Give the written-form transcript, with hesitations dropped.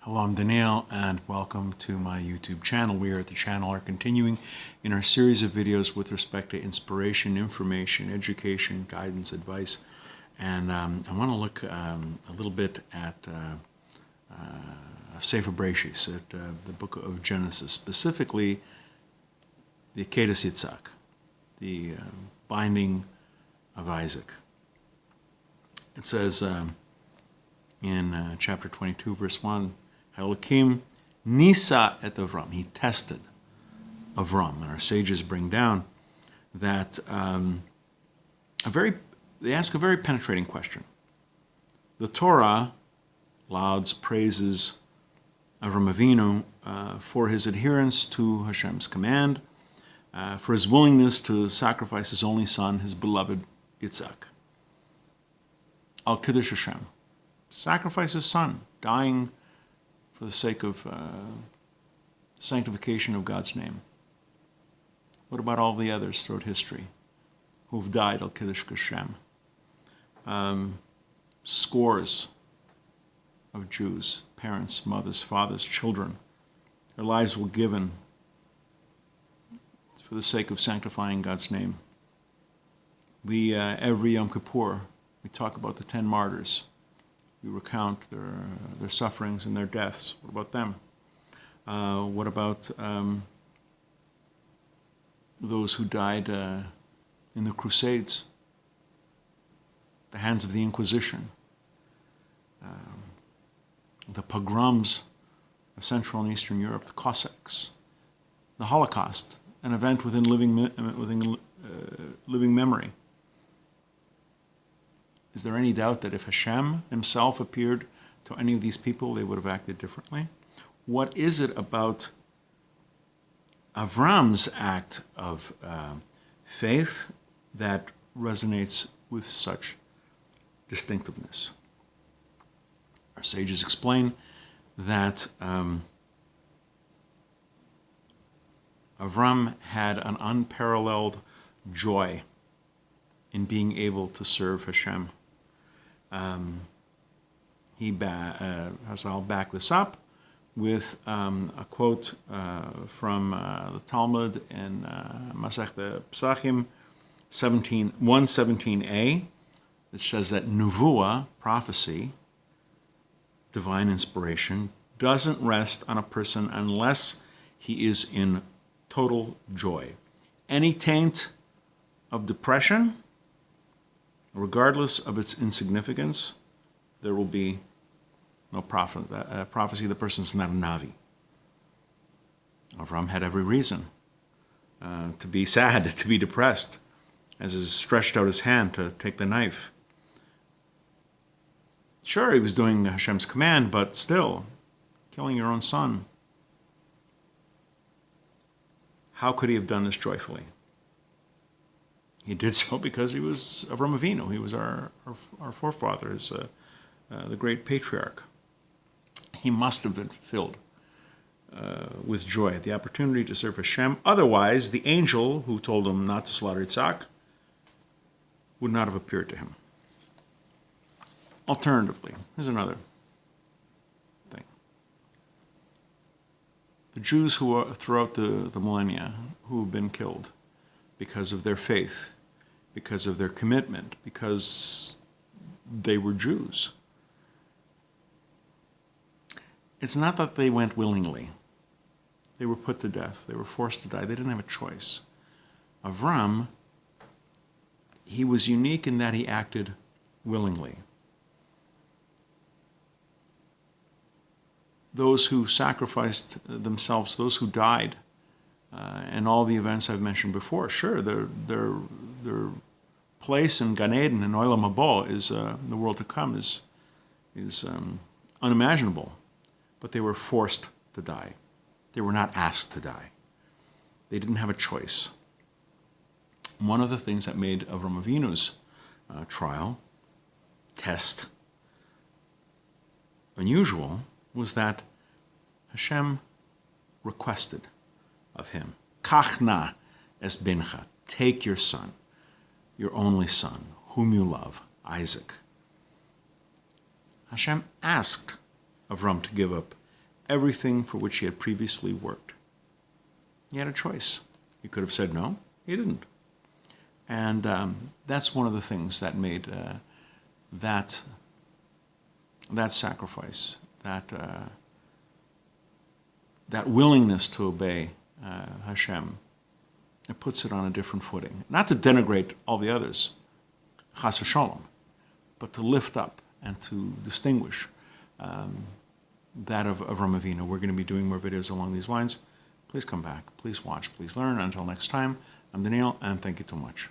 Hello, I'm Daniel, and welcome to my YouTube channel. We at the channel are continuing in our series of videos with respect to inspiration, information, education, guidance, advice, and I want to look a little bit at Sefer Bereshis, at the book of Genesis, specifically the Akeidas Yitzhak, the binding of Isaac. It says in chapter 22, verse 1, Elohim nisa et Avram. He tested Avram, and our sages bring down that they ask a very penetrating question. The Torah lauds praises Avram Avinu for his adherence to Hashem's command, for his willingness to sacrifice his only son, his beloved Yitzhak. Al Kiddush Hashem, sacrifice his son, dying for the sake of sanctification of God's name. What about all the others throughout history who've died al Kiddush Hashem? Scores of Jews, parents, mothers, fathers, children, their lives were given for the sake of sanctifying God's name. We, every Yom Kippur, we talk about the 10 martyrs. We recount their sufferings and their deaths. What about them? What about those who died in the Crusades, the hands of the Inquisition, the pogroms of Central and Eastern Europe, the Cossacks, the Holocaust, an event within living memory? Is there any doubt that if Hashem himself appeared to any of these people, they would have acted differently? What is it about Avram's act of faith that resonates with such distinctiveness? Our sages explain that Avram had an unparalleled joy in being able to serve Hashem. I'll back this up with a quote from the Talmud in Mesirus Nefesh 117a. It says that nuvuah, prophecy, divine inspiration, doesn't rest on a person unless he is in total joy. Any taint of depression, regardless of its insignificance, there will be no prophecy. The person's not a Navi. Avram had every reason to be sad, to be depressed, as he stretched out his hand to take the knife. Sure, he was doing Hashem's command, but still, killing your own son. How could he have done this joyfully? He did so because he was Avraham Avinu. He was our forefather, the great patriarch. He must have been filled with joy at the opportunity to serve Hashem. Otherwise, the angel who told him not to slaughter Yitzhak would not have appeared to him. Alternatively, here's another thing. The Jews who are throughout the millennia who have been killed because of their faith, because of their commitment, because they were Jews. It's not that they went willingly. They were put to death. They were forced to die. They didn't have a choice. Avram, he was unique in that he acted willingly. Those who sacrificed themselves, those who died, and all the events I've mentioned before, sure, their place in Gan Eden and Olam Haba is the world to come is unimaginable, but they were forced to die. They were not asked to die. They didn't have a choice. One of the things that made Avraham Avinu's test, unusual was that Hashem requested of him, Kachna es bincha, take your son, your only son, whom you love, Isaac. Hashem asked Avram to give up everything for which he had previously worked. He had a choice. He could have said no. He didn't. And that's one of the things that made that sacrifice, that willingness to obey Hashem, it puts it on a different footing. Not to denigrate all the others, chas v'shalom, but to lift up and to distinguish that of Avraham Avinu. We're going to be doing more videos along these lines. Please come back. Please watch. Please learn. Until next time, I'm Daniel, and thank you too much.